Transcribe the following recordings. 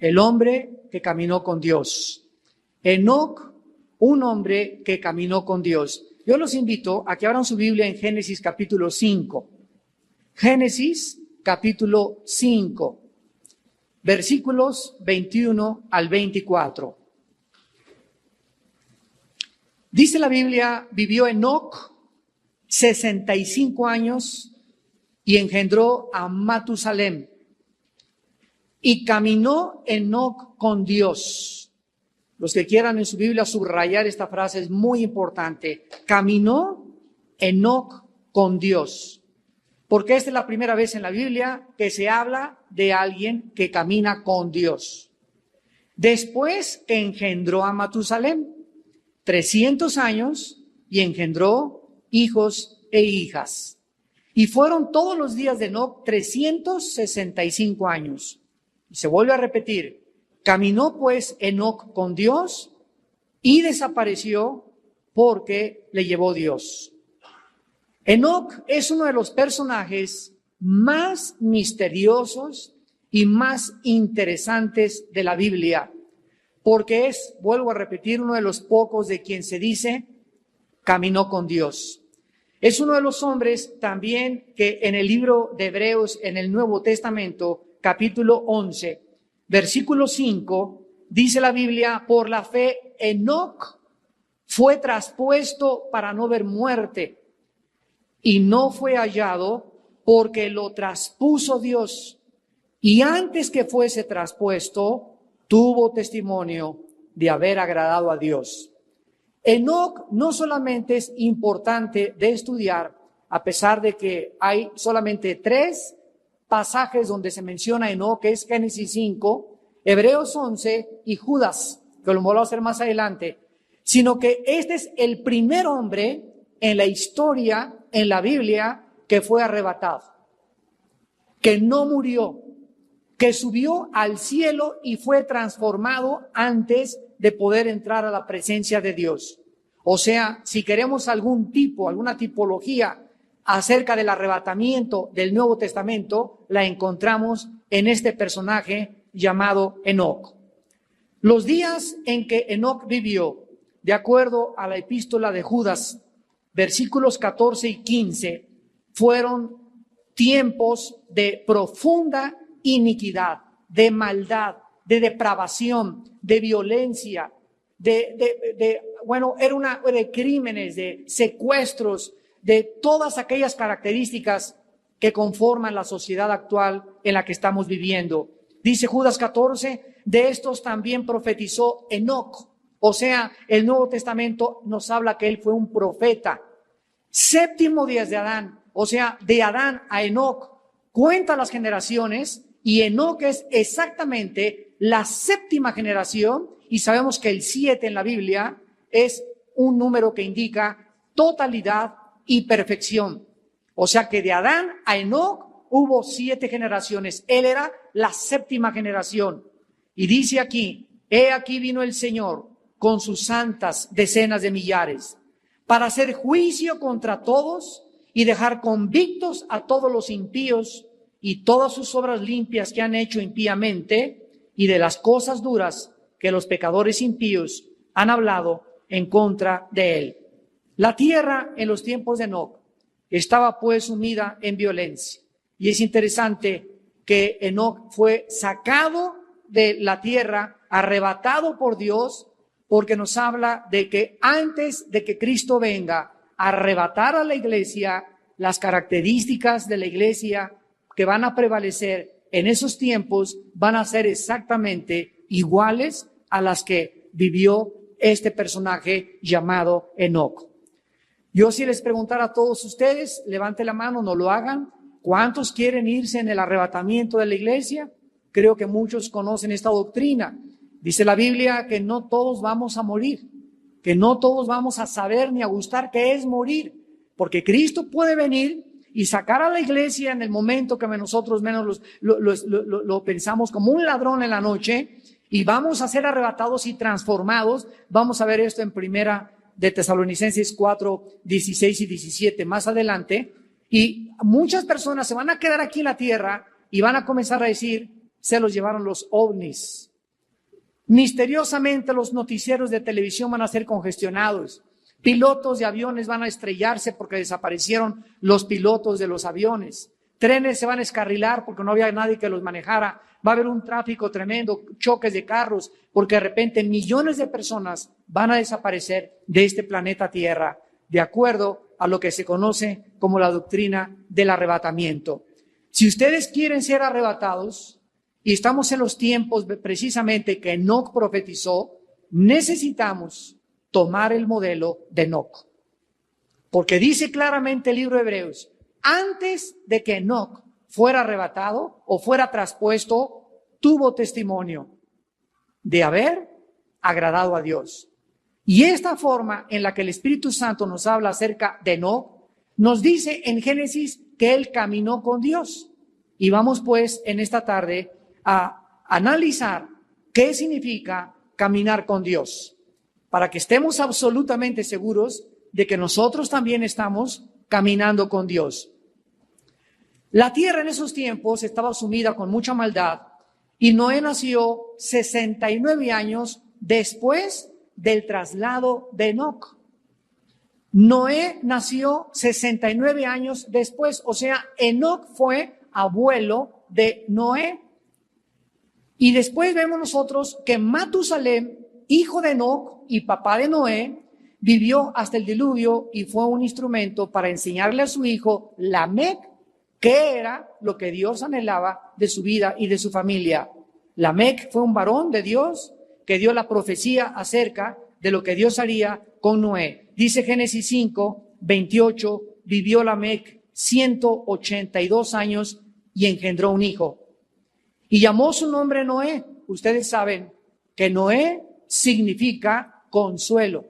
el hombre que caminó con Dios. Enoc, un hombre que caminó con Dios. Yo los invito a que abran su Biblia en Génesis capítulo 5. Génesis capítulo 5, versículos 21 al 24. Dice la Biblia, vivió Enoc 65 años y engendró a Matusalem. Y caminó Enoc con Dios. Los que quieran en su Biblia subrayar esta frase es muy importante. Caminó Enoc con Dios. Porque esta es la primera vez en la Biblia que se habla de alguien que camina con Dios. Después engendró a Matusalem 300 años y engendró hijos e hijas. Y fueron todos los días de Enoc 365 años. Y se vuelve a repetir, caminó pues Enoc con Dios y desapareció porque le llevó Dios. Enoc es uno de los personajes más misteriosos y más interesantes de la Biblia, porque es, vuelvo a repetir, uno de los pocos de quien se dice, caminó con Dios. Es uno de los hombres también que en el libro de Hebreos, en el Nuevo Testamento, capítulo 11, versículo 5, dice la Biblia, por la fe Enoc fue traspuesto para no ver muerte y no fue hallado porque lo traspuso Dios. Y antes que fuese traspuesto, tuvo testimonio de haber agradado a Dios. Enoc no solamente es importante de estudiar, a pesar de que hay solamente 3 pasajes donde se menciona Enoc, que es Génesis 5, Hebreos 11 y Judas, que lo voy a hacer más adelante, sino que este es el primer hombre en la historia, en la Biblia, que fue arrebatado, que no murió, que subió al cielo y fue transformado antes de poder entrar a la presencia de Dios. O sea, si queremos alguna tipología acerca del arrebatamiento del Nuevo Testamento, la encontramos en este personaje llamado Enoc. Los días en que Enoc vivió, de acuerdo a la epístola de Judas, versículos 14 y 15, fueron tiempos de profunda iniquidad, de maldad, de depravación, de violencia, de crímenes, de secuestros, de todas aquellas características que conforman la sociedad actual en la que estamos viviendo. Dice Judas 14, de estos también profetizó Enoc. O sea, el Nuevo Testamento nos habla que él fue un profeta. 7º día de Adán, o sea, de Adán a Enoc, cuenta las generaciones y Enoc es exactamente la 7ª generación y sabemos que el 7 en la Biblia es un número que indica totalidad y perfección. O sea que de Adán a Enoc hubo 7 generaciones. Él era la 7ª generación. Y dice aquí, he aquí vino el Señor con sus santas decenas de millares, para hacer juicio contra todos y dejar convictos a todos los impíos y todas sus obras limpias que han hecho impíamente y de las cosas duras que los pecadores impíos han hablado en contra de él. La tierra en los tiempos de Enoc estaba pues sumida en violencia. Y es interesante que Enoc fue sacado de la tierra, arrebatado por Dios, porque nos habla de que antes de que Cristo venga a arrebatar a la iglesia, las características de la iglesia que van a prevalecer en esos tiempos van a ser exactamente iguales a las que vivió este personaje llamado Enoc. Yo si les preguntara a todos ustedes, levante la mano, no lo hagan, ¿cuántos quieren irse en el arrebatamiento de la iglesia? Creo que muchos conocen esta doctrina. Dice la Biblia que no todos vamos a morir, que no todos vamos a saber ni a gustar qué es morir, porque Cristo puede venir y sacar a la iglesia en el momento que nosotros menos lo pensamos como un ladrón en la noche y vamos a ser arrebatados y transformados. Vamos a ver esto en Primera de Tesalonicenses 4, 16 y 17 más adelante. Y muchas personas se van a quedar aquí en la tierra y van a comenzar a decir, se los llevaron los ovnis. Misteriosamente los noticieros de televisión van a ser congestionados. Pilotos de aviones van a estrellarse porque desaparecieron los pilotos de los aviones. Trenes se van a escarrilar porque no había nadie que los manejara. Va a haber un tráfico tremendo, choques de carros, porque de repente millones de personas van a desaparecer de este planeta Tierra, de acuerdo a lo que se conoce como la doctrina del arrebatamiento. Si ustedes quieren ser arrebatados, y estamos en los tiempos precisamente que Enoc profetizó, necesitamos tomar el modelo de Enoc. Porque dice claramente el libro de Hebreos, antes de que Enoc fuera arrebatado o fuera traspuesto, tuvo testimonio de haber agradado a Dios. Y esta forma en la que el Espíritu Santo nos habla acerca de Enoc, nos dice en Génesis que él caminó con Dios. Y vamos pues en esta tarde a analizar qué significa caminar con Dios, para que estemos absolutamente seguros de que nosotros también estamos caminando con Dios. La tierra en esos tiempos estaba sumida con mucha maldad y Noé nació 69 años después del traslado de Enoc. Noé nació 69 años después, o sea, Enoc fue abuelo de Noé. Y después vemos nosotros que Matusalem, hijo de Enoc y papá de Noé, vivió hasta el diluvio y fue un instrumento para enseñarle a su hijo Lamec qué era lo que Dios anhelaba de su vida y de su familia. Lamec fue un varón de Dios que dio la profecía acerca de lo que Dios haría con Noé. Dice Génesis 5:28, vivió Lamec 182 años y engendró un hijo. Y llamó su nombre Noé. Ustedes saben que Noé significa consuelo.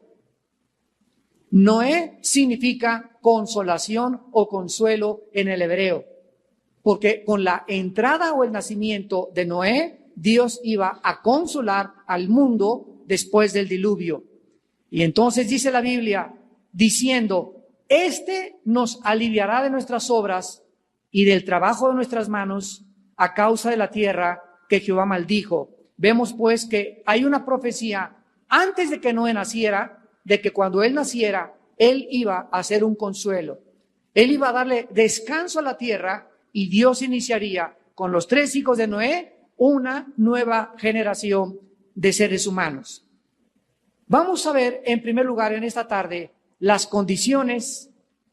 Noé significa consolación o consuelo en el hebreo. Porque con la entrada o el nacimiento de Noé, Dios iba a consolar al mundo después del diluvio. Y entonces dice la Biblia, diciendo, este nos aliviará de nuestras obras y del trabajo de nuestras manos, a causa de la tierra que Jehová maldijo. Vemos pues que hay una profecía antes de que Noé naciera, de que cuando él naciera, él iba a hacer un consuelo. Él iba a darle descanso a la tierra y Dios iniciaría con los 3 hijos de Noé una nueva generación de seres humanos. Vamos a ver en primer lugar en esta tarde las condiciones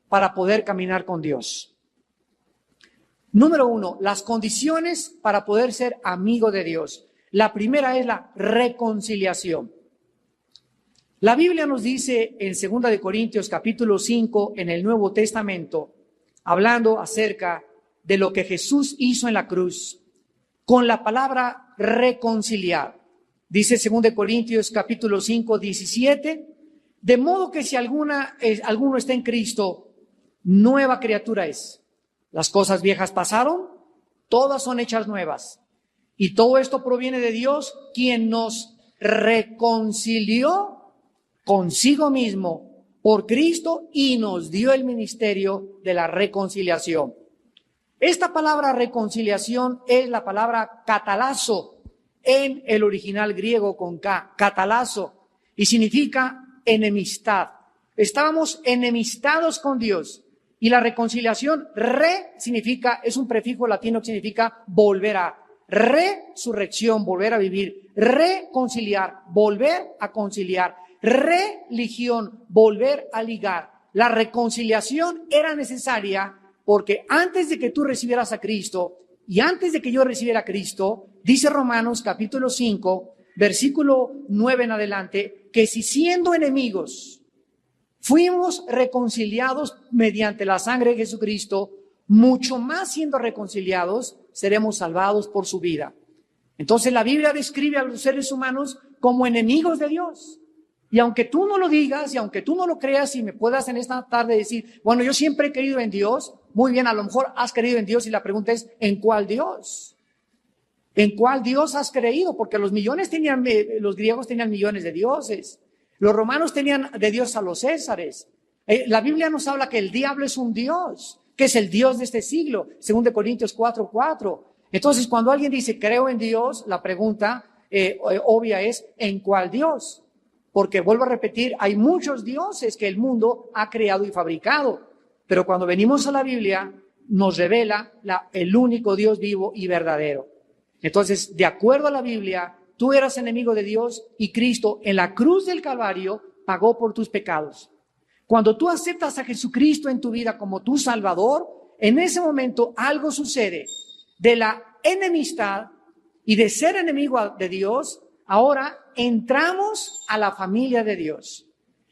para poder caminar con Dios. Número 1, las condiciones para poder ser amigo de Dios. La primera es la reconciliación. La Biblia nos dice en 2 Corintios capítulo 5 en el Nuevo Testamento, hablando acerca de lo que Jesús hizo en la cruz, con la palabra reconciliar. Dice 2 Corintios capítulo 5, 17, de modo que si alguno está en Cristo, nueva criatura es. Las cosas viejas pasaron, todas son hechas nuevas. Y todo esto proviene de Dios, quien nos reconcilió consigo mismo por Cristo y nos dio el ministerio de la reconciliación. Esta palabra reconciliación es la palabra catalazo en el original griego con K, catalazo, y significa enemistad. Estábamos enemistados con Dios. Y la reconciliación, significa, es un prefijo latino que significa volver a, resurrección, volver a vivir, reconciliar, volver a conciliar, religión, volver a ligar. La reconciliación era necesaria porque antes de que tú recibieras a Cristo y antes de que yo recibiera a Cristo, dice Romanos capítulo 5, versículo 9 en adelante, que si siendo enemigos, fuimos reconciliados mediante la sangre de Jesucristo, mucho más siendo reconciliados, seremos salvados por su vida. Entonces la Biblia describe a los seres humanos como enemigos de Dios. Y aunque tú no lo digas, y aunque tú no lo creas, y me puedas en esta tarde decir, bueno, yo siempre he creído en Dios, muy bien, a lo mejor has creído en Dios y la pregunta es, ¿en cuál Dios? ¿En cuál Dios has creído? Porque los griegos tenían millones de dioses. Los romanos tenían de Dios a los césares. La Biblia nos habla que el diablo es un Dios, que es el Dios de este siglo, 2 Corintios 4:4. Entonces, cuando alguien dice, creo en Dios, la pregunta obvia es ¿en cuál Dios? Porque vuelvo a repetir, hay muchos dioses que el mundo ha creado y fabricado, pero cuando venimos a la Biblia nos revela el único Dios vivo y verdadero. Entonces, de acuerdo a la Biblia, tú eras enemigo de Dios y Cristo en la cruz del Calvario pagó por tus pecados. Cuando tú aceptas a Jesucristo en tu vida como tu Salvador, en ese momento algo sucede. De la enemistad y de ser enemigo de Dios, ahora entramos a la familia de Dios.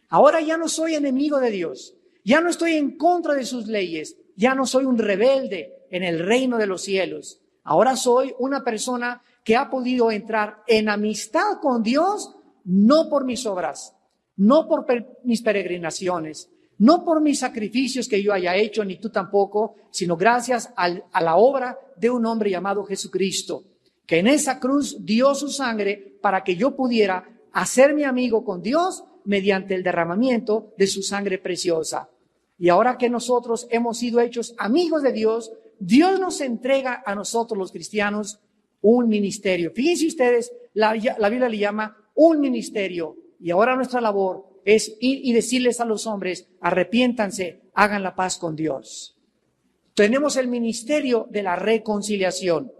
Ahora ya no soy enemigo de Dios, ya no estoy en contra de sus leyes, ya no soy un rebelde en el reino de los cielos. Ahora soy una persona que ha podido entrar en amistad con Dios, no por mis obras, no por mis peregrinaciones, no por mis sacrificios que yo haya hecho, ni tú tampoco, sino gracias a la obra de un hombre llamado Jesucristo, que en esa cruz dio su sangre para que yo pudiera hacerme amigo con Dios mediante el derramamiento de su sangre preciosa. Y ahora que nosotros hemos sido hechos amigos de Dios, Dios nos entrega a nosotros los cristianos un ministerio. Fíjense ustedes, la Biblia le llama un ministerio. Y ahora nuestra labor es ir y decirles a los hombres, arrepiéntanse, hagan la paz con Dios. Tenemos el ministerio de la reconciliación.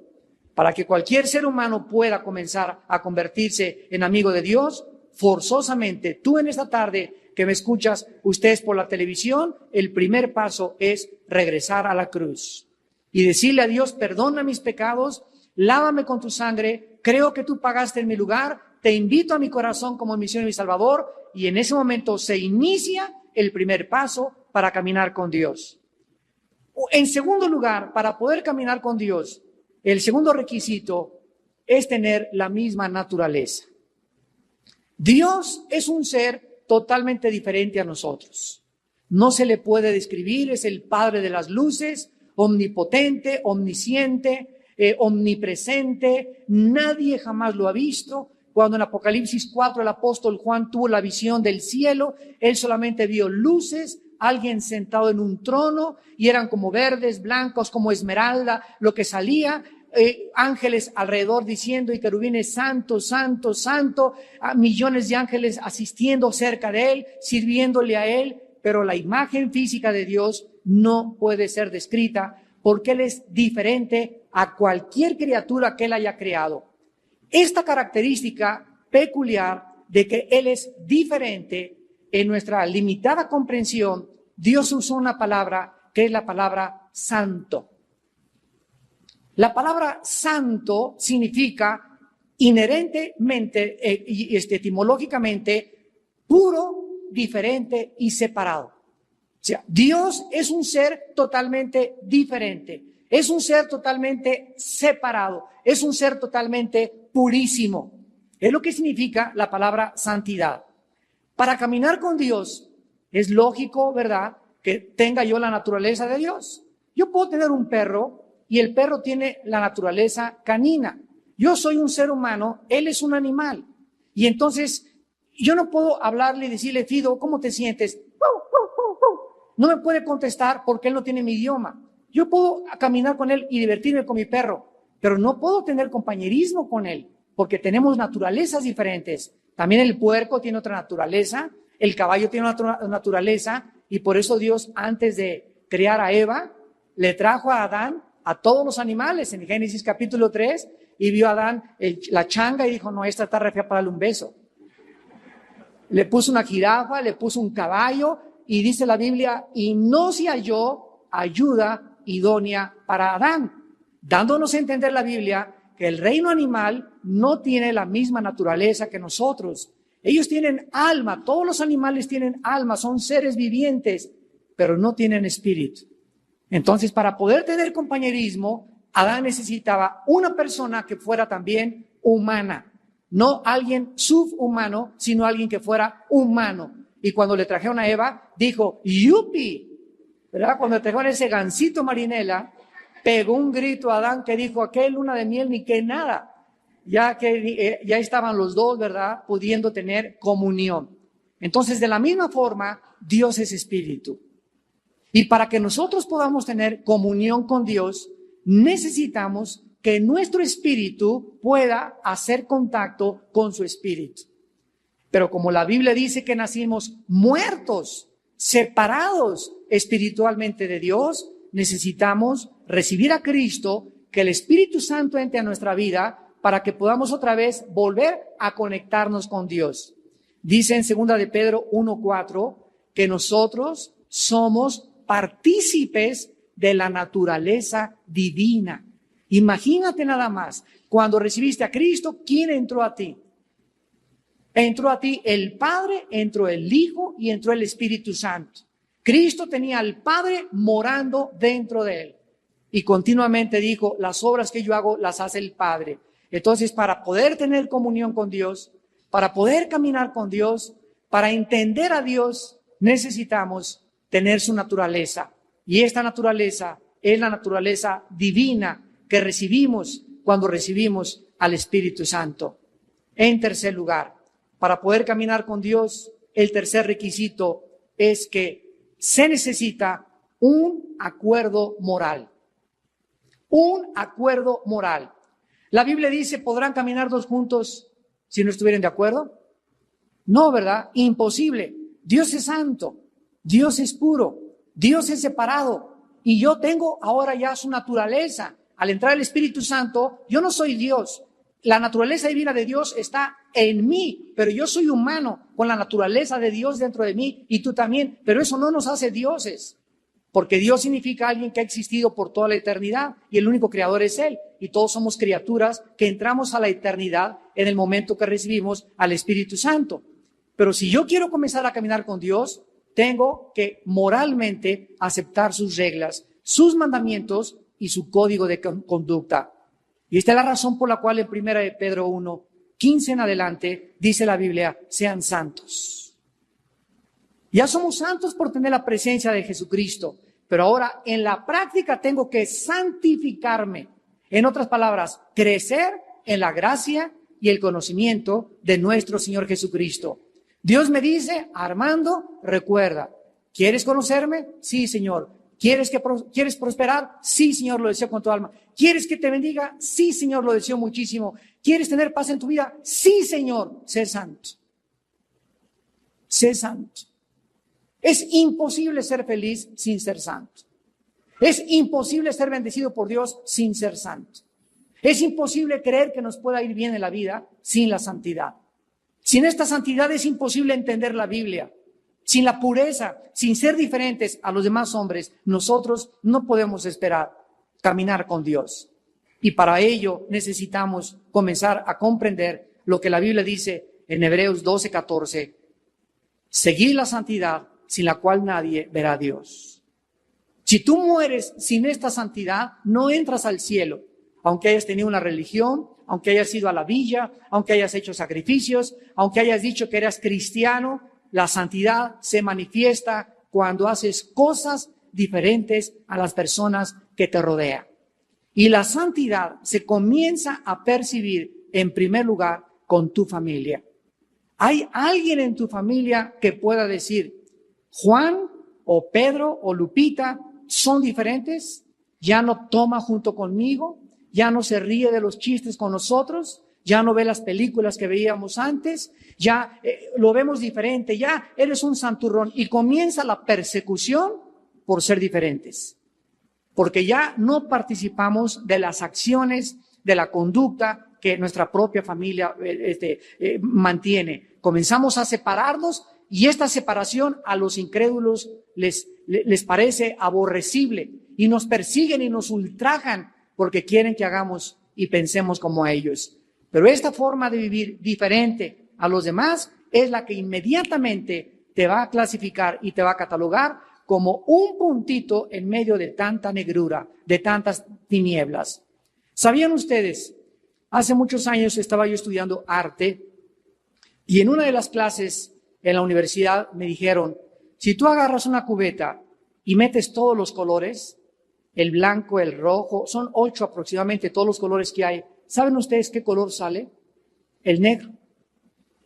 Para que cualquier ser humano pueda comenzar a convertirse en amigo de Dios, forzosamente, tú en esta tarde que me escuchas, ustedes por la televisión, el primer paso es regresar a la cruz y decirle a Dios, perdona mis pecados, lávame con tu sangre, creo que tú pagaste en mi lugar, te invito a mi corazón como mi Señor y mi Salvador, y en ese momento se inicia el primer paso para caminar con Dios. En segundo lugar, para poder caminar con Dios, el segundo requisito es tener la misma naturaleza. Dios es un ser totalmente diferente a nosotros. No se le puede describir, es el Padre de las luces, omnipotente, omnisciente, omnipresente. Nadie jamás lo ha visto. Cuando en Apocalipsis 4 el apóstol Juan tuvo la visión del cielo, él solamente vio luces, alguien sentado en un trono, y eran como verdes, blancos, como esmeralda, lo que salía, ángeles alrededor diciendo, y querubines, santo, santo, santo, millones de ángeles asistiendo cerca de él, sirviéndole a él, pero la imagen física de Dios no puede ser descrita porque él es diferente a cualquier criatura que él haya creado. Esta característica peculiar de que él es diferente, en nuestra limitada comprensión, Dios usó una palabra que es la palabra santo. La palabra santo significa inherentemente y etimológicamente puro, diferente y separado. O sea, Dios es un ser totalmente diferente, es un ser totalmente separado, es un ser totalmente purísimo. Es lo que significa la palabra santidad. Para caminar con Dios es lógico, ¿verdad?, que tenga yo la naturaleza de Dios. Yo puedo tener un perro y el perro tiene la naturaleza canina. Yo soy un ser humano, él es un animal. Y entonces yo no puedo hablarle y decirle, Fido, ¿cómo te sientes? No me puede contestar porque él no tiene mi idioma. Yo puedo caminar con él y divertirme con mi perro, pero no puedo tener compañerismo con él porque tenemos naturalezas diferentes. También el puerco tiene otra naturaleza, el caballo tiene otra naturaleza, y por eso Dios, antes de crear a Eva, le trajo a Adán a todos los animales en Génesis capítulo 3, y vio a Adán la changa y dijo, no, esta está re fea para darle un beso. Le puso una jirafa, le puso un caballo, y dice la Biblia, y no se halló ayuda idónea para Adán, dándonos a entender la Biblia que el reino animal no tiene la misma naturaleza que nosotros. Ellos tienen alma, todos los animales tienen alma, son seres vivientes, pero no tienen espíritu. Entonces, para poder tener compañerismo, Adán necesitaba una persona que fuera también humana, no alguien subhumano, sino alguien que fuera humano. Y cuando le trajeron a Eva, dijo, ¡yupi! ¿Verdad? Cuando le trajeron ese gansito marinela, pegó un grito a Adán que dijo, ¿qué luna de miel ni qué nada? Ya que ya estaban los dos, ¿verdad?, pudiendo tener comunión. Entonces, de la misma forma, Dios es espíritu. Y para que nosotros podamos tener comunión con Dios, necesitamos que nuestro espíritu pueda hacer contacto con su espíritu. Pero como la Biblia dice que nacimos muertos, separados espiritualmente de Dios, necesitamos recibir a Cristo, que el Espíritu Santo entre a nuestra vida para que podamos otra vez volver a conectarnos con Dios. Dice en 2 de Pedro 1:4 que nosotros somos partícipes de la naturaleza divina. Imagínate nada más, cuando recibiste a Cristo, ¿quién entró a ti? Entró a ti el Padre, entró el Hijo y entró el Espíritu Santo. Cristo tenía al Padre morando dentro de él. Y continuamente dijo, las obras que yo hago las hace el Padre. Entonces, para poder tener comunión con Dios, para poder caminar con Dios, para entender a Dios, necesitamos tener su naturaleza. Y esta naturaleza es la naturaleza divina que recibimos cuando recibimos al Espíritu Santo. En tercer lugar, para poder caminar con Dios, el tercer requisito es que se necesita un acuerdo moral. Un acuerdo moral. La Biblia dice, ¿podrán caminar dos juntos si no estuvieran de acuerdo? No, ¿verdad? Imposible. Dios es santo, Dios es puro, Dios es separado. Y yo tengo ahora ya su naturaleza. Al entrar el Espíritu Santo, yo no soy Dios. La naturaleza divina de Dios está en mí, pero yo soy humano con la naturaleza de Dios dentro de mí y tú también. Pero eso no nos hace dioses, porque Dios significa alguien que ha existido por toda la eternidad y el único creador es Él. Y todos somos criaturas que entramos a la eternidad en el momento que recibimos al Espíritu Santo. Pero si yo quiero comenzar a caminar con Dios, tengo que moralmente aceptar sus reglas, sus mandamientos y su código de conducta. Y esta es la razón por la cual en 1 de Pedro 1:15 en adelante dice la Biblia, sean santos. Ya somos santos por tener la presencia de Jesucristo, pero ahora en la práctica tengo que santificarme. En otras palabras, crecer en la gracia y el conocimiento de nuestro Señor Jesucristo. Dios me dice, Armando, recuerda, ¿quieres conocerme? Sí, Señor. ¿Quieres prosperar? Sí, Señor, lo deseo con tu alma. ¿Quieres que te bendiga? Sí, Señor, lo deseo muchísimo. ¿Quieres tener paz en tu vida? Sí, Señor. Sé santo. Sé santo. Es imposible ser feliz sin ser santo. Es imposible ser bendecido por Dios sin ser santo. Es imposible creer que nos pueda ir bien en la vida sin la santidad. Sin esta santidad es imposible entender la Biblia. Sin la pureza, sin ser diferentes a los demás hombres, nosotros no podemos esperar caminar con Dios. Y para ello necesitamos comenzar a comprender lo que la Biblia dice en Hebreos 12:14. Seguir la santidad sin la cual nadie verá a Dios. Si tú mueres sin esta santidad, no entras al cielo. Aunque hayas tenido una religión, aunque hayas ido a la villa, aunque hayas hecho sacrificios, aunque hayas dicho que eras cristiano, la santidad se manifiesta cuando haces cosas diferentes a las personas que te rodean. Y la santidad se comienza a percibir en primer lugar con tu familia. ¿Hay alguien en tu familia que pueda decir, Juan o Pedro o Lupita son diferentes? ¿Ya no toma junto conmigo? ¿Ya no se ríe de los chistes con nosotros? ¿Ya no ve las películas que veíamos antes? ¿Ya lo vemos diferente? ¿Ya eres un santurrón? Y comienza la persecución por ser diferentes. Porque ya no participamos de las acciones, de la conducta que nuestra propia familia mantiene. Comenzamos a separarnos y esta separación a los incrédulos les parece aborrecible y nos persiguen y nos ultrajan porque quieren que hagamos y pensemos como ellos. Pero esta forma de vivir diferente a los demás es la que inmediatamente te va a clasificar y te va a catalogar como un puntito en medio de tanta negrura, de tantas tinieblas. ¿Sabían ustedes? Hace muchos años estaba yo estudiando arte y en una de las clases en la universidad me dijeron, si tú agarras una cubeta y metes todos los colores, el blanco, el rojo, son 8 aproximadamente todos los colores que hay, ¿saben ustedes qué color sale? El negro.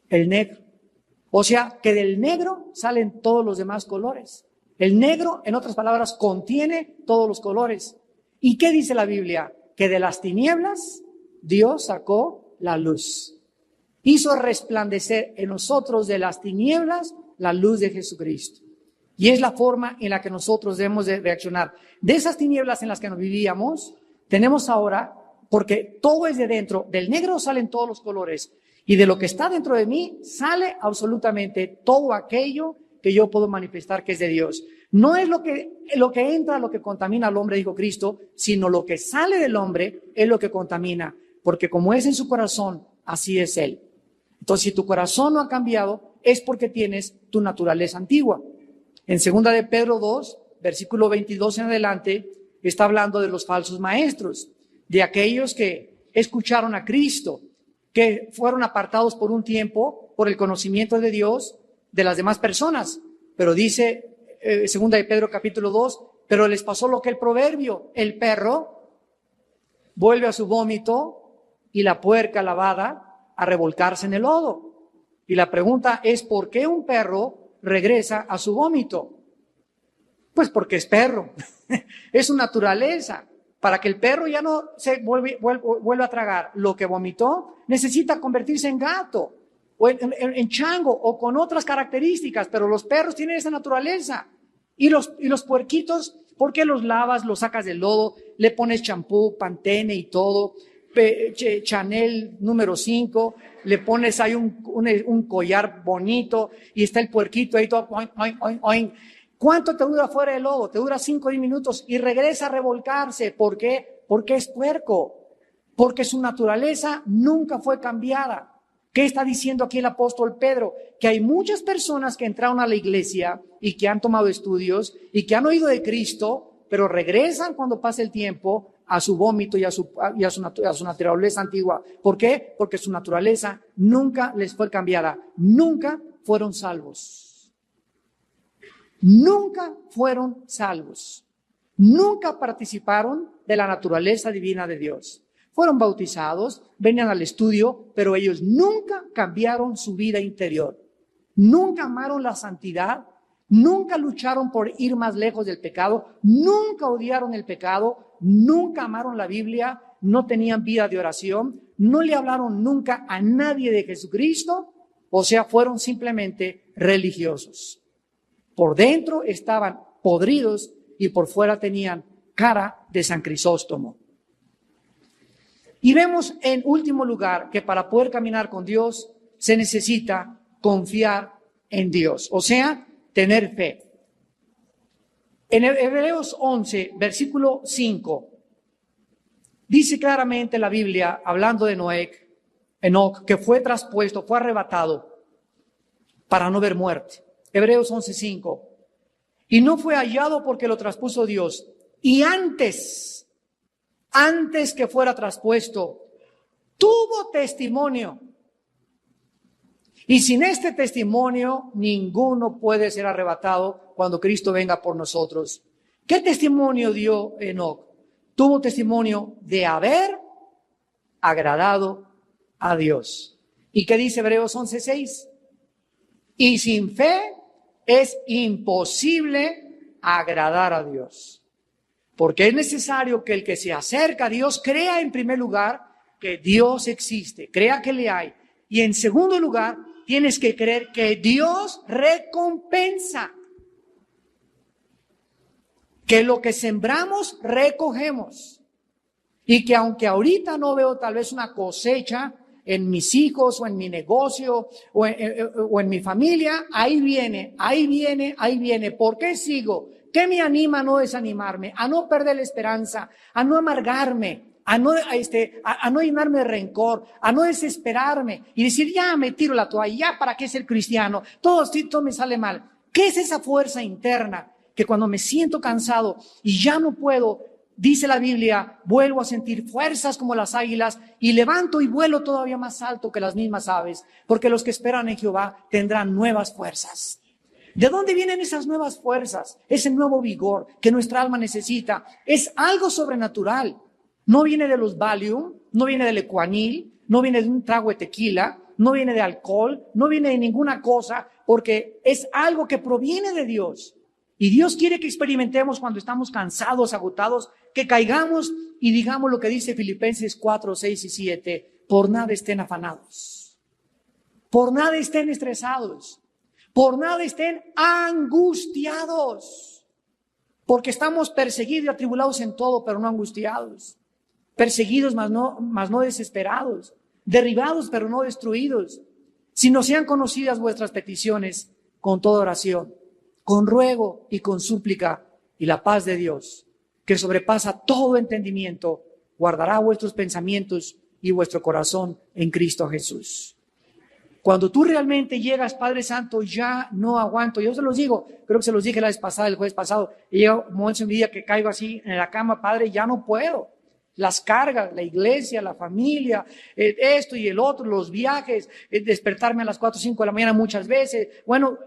El negro. O sea, que del negro salen todos los demás colores. El negro, en otras palabras, contiene todos los colores. ¿Y qué dice la Biblia? Que que de las tinieblas Dios sacó la luz. Hizo resplandecer en nosotros de las tinieblas la luz de Jesucristo. Y es la forma en la que nosotros debemos de reaccionar. De esas tinieblas en las que nos vivíamos, tenemos ahora, porque todo es de dentro, del negro salen todos los colores, y de lo que está dentro de mí sale absolutamente todo aquello que yo puedo manifestar que es de Dios. No es lo que entra, lo que contamina al hombre, dijo Cristo, sino lo que sale del hombre es lo que contamina, porque como es en su corazón, así es él. Entonces, si tu corazón no ha cambiado, es porque tienes tu naturaleza antigua. En 2 de Pedro 2, versículo 22 en adelante, está hablando de los falsos maestros, de aquellos que escucharon a Cristo, que fueron apartados por un tiempo por el conocimiento de Dios de las demás personas. Pero dice 2 de Pedro capítulo 2, pero les pasó lo que el proverbio, el perro vuelve a su vómito y la puerca lavada a revolcarse en el lodo. Y la pregunta es, ¿por qué un perro regresa a su vómito? Pues porque es perro, es su naturaleza. Para que el perro ya no se vuelva a tragar lo que vomitó, necesita convertirse en gato o en chango o con otras características, pero los perros tienen esa naturaleza. Y los puerquitos, ¿por qué los lavas, los sacas del lodo, le pones champú, Pantene y todo, Chanel número 5, le pones ahí un collar bonito y está el puerquito ahí todo, oin, oin, oin, oin. ¿Cuánto te dura fuera del lodo? Te dura 5 o 10 minutos y regresa a revolcarse. ¿Por qué? Porque es puerco. Porque su naturaleza nunca fue cambiada. ¿Qué está diciendo aquí el apóstol Pedro? Que hay muchas personas que entraron a la iglesia y que han tomado estudios y que han oído de Cristo, pero regresan cuando pasa el tiempo a su vómito y a su naturaleza antigua. ¿Por qué? Porque su naturaleza nunca les fue cambiada. Nunca fueron salvos. Nunca fueron salvos. Nunca participaron de la naturaleza divina de Dios. Fueron bautizados, venían al estudio, pero ellos nunca cambiaron su vida interior. Nunca amaron la santidad, nunca lucharon por ir más lejos del pecado, nunca odiaron el pecado, nunca amaron la Biblia, no tenían vida de oración, no le hablaron nunca a nadie de Jesucristo, o sea, fueron simplemente religiosos. Por dentro estaban podridos y por fuera tenían cara de San Crisóstomo. Y vemos en último lugar que para poder caminar con Dios se necesita confiar en Dios, o sea, tener fe. En Hebreos 11, versículo 5, dice claramente la Biblia, hablando de Enoc, que fue traspuesto, fue arrebatado para no ver muerte. Hebreos 11:5. Y no fue hallado porque lo traspuso Dios. Y antes que fuera traspuesto, tuvo testimonio. Y sin este testimonio, ninguno puede ser arrebatado cuando Cristo venga por nosotros. ¿Qué testimonio dio Enoc? Tuvo testimonio de haber agradado a Dios. ¿Y qué dice Hebreos 11:6? Y sin fe es imposible agradar a Dios, porque es necesario que el que se acerca a Dios crea en primer lugar que Dios existe, crea que le hay, y en segundo lugar tienes que creer que Dios recompensa, que lo que sembramos recogemos, y que aunque ahorita no veo tal vez una cosecha en mis hijos o en mi negocio o en mi familia, ahí viene. ¿Por qué sigo? ¿Qué me anima a no desanimarme, a no perder la esperanza, a no amargarme, a no llenarme de rencor, a no desesperarme y decir, ya me tiro la toalla, ya para qué ser cristiano, todo me sale mal? ¿Qué es esa fuerza interna que cuando me siento cansado y ya no puedo, dice la Biblia, vuelvo a sentir fuerzas como las águilas y levanto y vuelo todavía más alto que las mismas aves? Porque los que esperan en Jehová tendrán nuevas fuerzas. ¿De dónde vienen esas nuevas fuerzas? Ese nuevo vigor que nuestra alma necesita. Es algo sobrenatural. No viene de los Valium, no viene del Ecuanil, no viene de un trago de tequila, no viene de alcohol, no viene de ninguna cosa, porque es algo que proviene de Dios. Y Dios quiere que experimentemos cuando estamos cansados, agotados, que caigamos y digamos lo que dice Filipenses 4, 6 y 7. Por nada estén afanados. Por nada estén estresados. Por nada estén angustiados. Porque estamos perseguidos y atribulados en todo, pero no angustiados. Perseguidos, mas no desesperados. Derribados, pero no destruidos. Sino sean conocidas vuestras peticiones con toda oración, con ruego y con súplica, y la paz de Dios, que sobrepasa todo entendimiento, guardará vuestros pensamientos y vuestro corazón en Cristo Jesús. Cuando tú realmente llegas, Padre Santo, ya no aguanto. Yo se los digo, creo que se los dije la vez pasada, el jueves pasado, y llega un momento en mi vida que caigo así en la cama, Padre, ya no puedo. Las cargas, la iglesia, la familia, esto y el otro, los viajes, despertarme a las 4 o 5 de la mañana muchas veces. Bueno,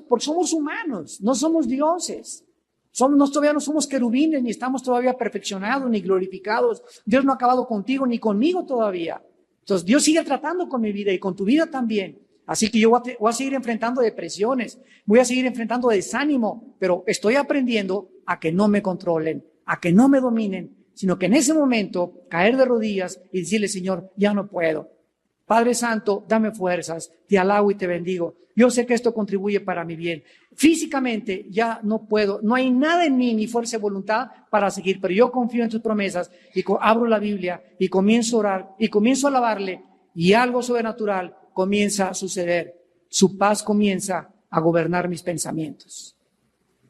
porque somos humanos, no somos dioses. Todavía no somos querubines, ni estamos todavía perfeccionados, ni glorificados. Dios no ha acabado contigo, ni conmigo todavía. Entonces, Dios sigue tratando con mi vida y con tu vida también. Así que yo voy a seguir enfrentando depresiones, voy a seguir enfrentando desánimo, pero estoy aprendiendo a que no me controlen, a que no me dominen, sino que en ese momento caer de rodillas y decirle, Señor, ya no puedo. Padre Santo, dame fuerzas, te alabo y te bendigo. Yo sé que esto contribuye para mi bien. Físicamente ya no puedo, no hay nada en mí, ni fuerza de voluntad para seguir, pero yo confío en tus promesas y abro la Biblia y comienzo a orar y comienzo a alabarle y algo sobrenatural comienza a suceder. Su paz comienza a gobernar mis pensamientos.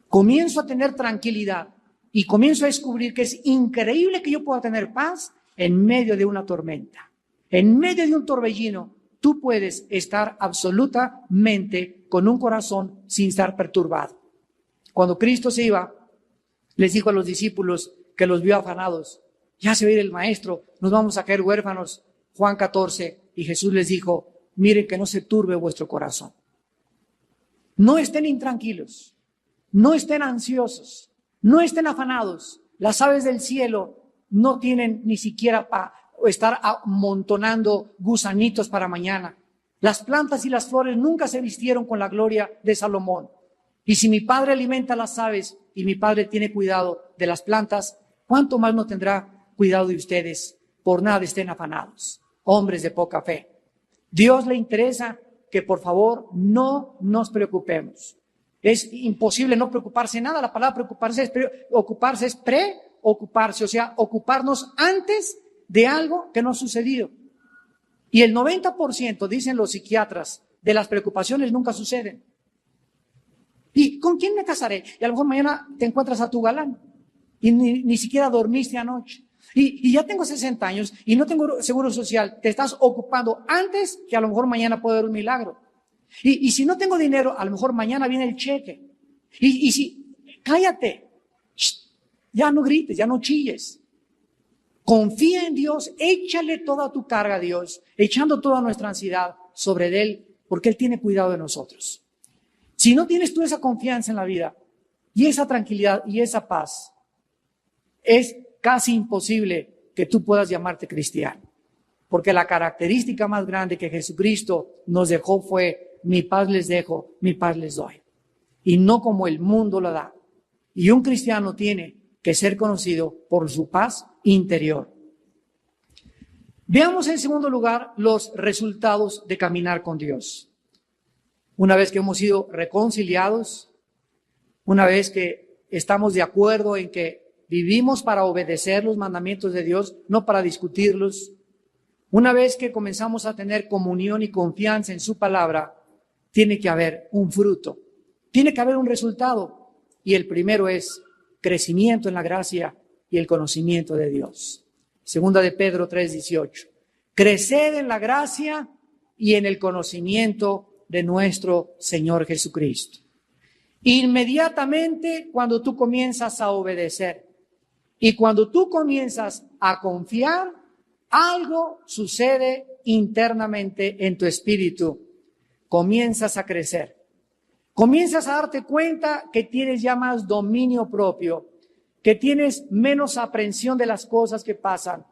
Comienzo a tener tranquilidad. Y comienzo a descubrir que es increíble que yo pueda tener paz en medio de una tormenta. En medio de un torbellino, tú puedes estar absolutamente con un corazón sin estar perturbado. Cuando Cristo se iba, les dijo a los discípulos que los vio afanados, ya se va a ir el maestro, nos vamos a caer huérfanos. Juan 14, y Jesús les dijo, miren que no se turbe vuestro corazón. No estén intranquilos, no estén ansiosos. No estén afanados. Las aves del cielo no tienen ni siquiera para estar amontonando gusanitos para mañana. Las plantas y las flores nunca se vistieron con la gloria de Salomón. Y si mi Padre alimenta a las aves y mi Padre tiene cuidado de las plantas, ¿cuánto más no tendrá cuidado de ustedes? Por nada estén afanados, hombres de poca fe. Dios le interesa que por favor no nos preocupemos. Es imposible no preocuparse nada. La palabra preocuparse es preocuparse, o sea, ocuparnos antes de algo que no ha sucedido. Y el 90%, dicen los psiquiatras, de las preocupaciones nunca suceden. ¿Y con quién me casaré? Y a lo mejor mañana te encuentras a tu galán y ni siquiera dormiste anoche. Y ya tengo 60 años y no tengo seguro social. Te estás ocupando antes que a lo mejor mañana puede haber un milagro. Y si no tengo dinero, a lo mejor mañana viene el cheque. Y si, cállate, ya no grites, ya no chilles. Confía en Dios, échale toda tu carga a Dios, echando toda nuestra ansiedad sobre Él, porque Él tiene cuidado de nosotros. Si no tienes tú esa confianza en la vida, y esa tranquilidad y esa paz, es casi imposible que tú puedas llamarte cristiano. Porque la característica más grande que Jesucristo nos dejó fue, mi paz les dejo, mi paz les doy. Y no como el mundo lo da. Y un cristiano tiene que ser conocido por su paz interior. Veamos en segundo lugar los resultados de caminar con Dios. Una vez que hemos sido reconciliados, una vez que estamos de acuerdo en que vivimos para obedecer los mandamientos de Dios, no para discutirlos, una vez que comenzamos a tener comunión y confianza en su palabra, tiene que haber un fruto, tiene que haber un resultado, y el primero es crecimiento en la gracia y el conocimiento de Dios. Segunda de Pedro 3:18. Creced en la gracia y en el conocimiento de nuestro Señor Jesucristo. Inmediatamente cuando tú comienzas a obedecer y cuando tú comienzas a confiar, algo sucede internamente en tu espíritu. Comienzas a crecer. Comienzas a darte cuenta que tienes ya más dominio propio, que tienes menos aprensión de las cosas que pasan,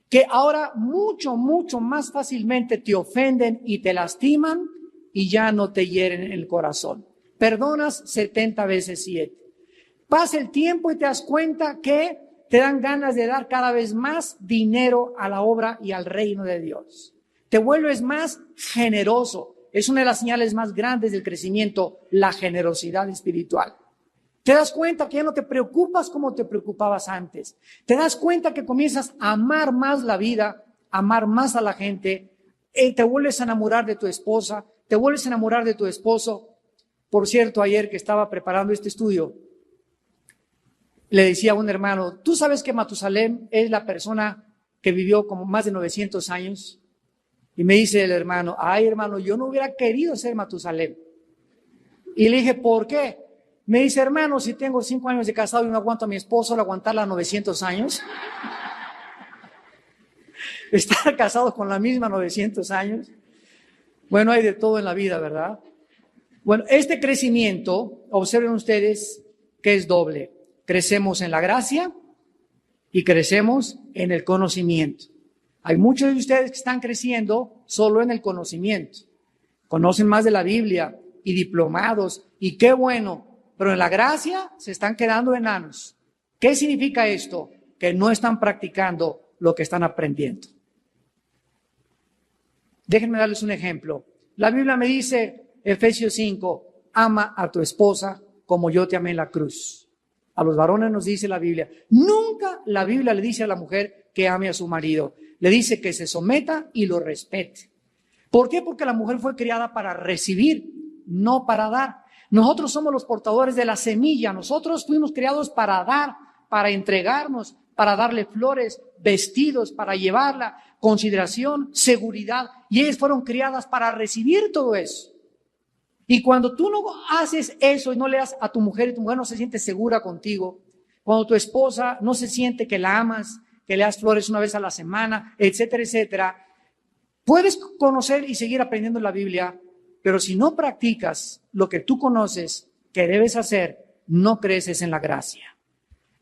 que ahora mucho más fácilmente te ofenden y te lastiman y ya no te hieren en el corazón. Perdonas 70 veces 7. Pasa el tiempo y te das cuenta que te dan ganas de dar cada vez más dinero a la obra y al reino de Dios. Te vuelves más generoso. Es una de las señales más grandes del crecimiento, la generosidad espiritual. Te das cuenta que ya no te preocupas como te preocupabas antes. Te das cuenta que comienzas a amar más la vida, amar más a la gente. Te vuelves a enamorar de tu esposa, te vuelves a enamorar de tu esposo. Por cierto, ayer que estaba preparando este estudio, le decía a un hermano, ¿tú sabes que Matusalem es la persona que vivió como más de 900 años? Y me dice el hermano, ay hermano, yo no hubiera querido ser Matusalem. Y le dije, ¿por qué? Me dice, hermano, si tengo 5 años de casado y no aguanto a mi esposo, ¿al aguantarla 900 años? Estar casado con la misma 900 años. Bueno, hay de todo en la vida, ¿verdad? Bueno, este crecimiento, observen ustedes que es doble. Crecemos en la gracia y crecemos en el conocimiento. Hay muchos de ustedes que están creciendo solo en el conocimiento. Conocen más de la Biblia y diplomados, y qué bueno, pero en la gracia se están quedando enanos. ¿Qué significa esto? Que no están practicando lo que están aprendiendo. Déjenme darles un ejemplo. La Biblia me dice, Efesios 5, ama a tu esposa como yo te amé en la cruz. A los varones nos dice la Biblia. Nunca la Biblia le dice a la mujer que ame a su marido. Le dice que se someta y lo respete. ¿Por qué? Porque la mujer fue criada para recibir, no para dar. Nosotros somos los portadores de la semilla. Nosotros fuimos criados para dar, para entregarnos, para darle flores, vestidos, para llevarla, consideración, seguridad. Y ellas fueron criadas para recibir todo eso. Y cuando tú no haces eso y no le das a tu mujer y tu mujer no se siente segura contigo, cuando tu esposa no se siente que la amas, que le das flores una vez a la semana, etcétera, etcétera, puedes conocer y seguir aprendiendo la Biblia, pero si no practicas lo que tú conoces que debes hacer, no creces en la gracia.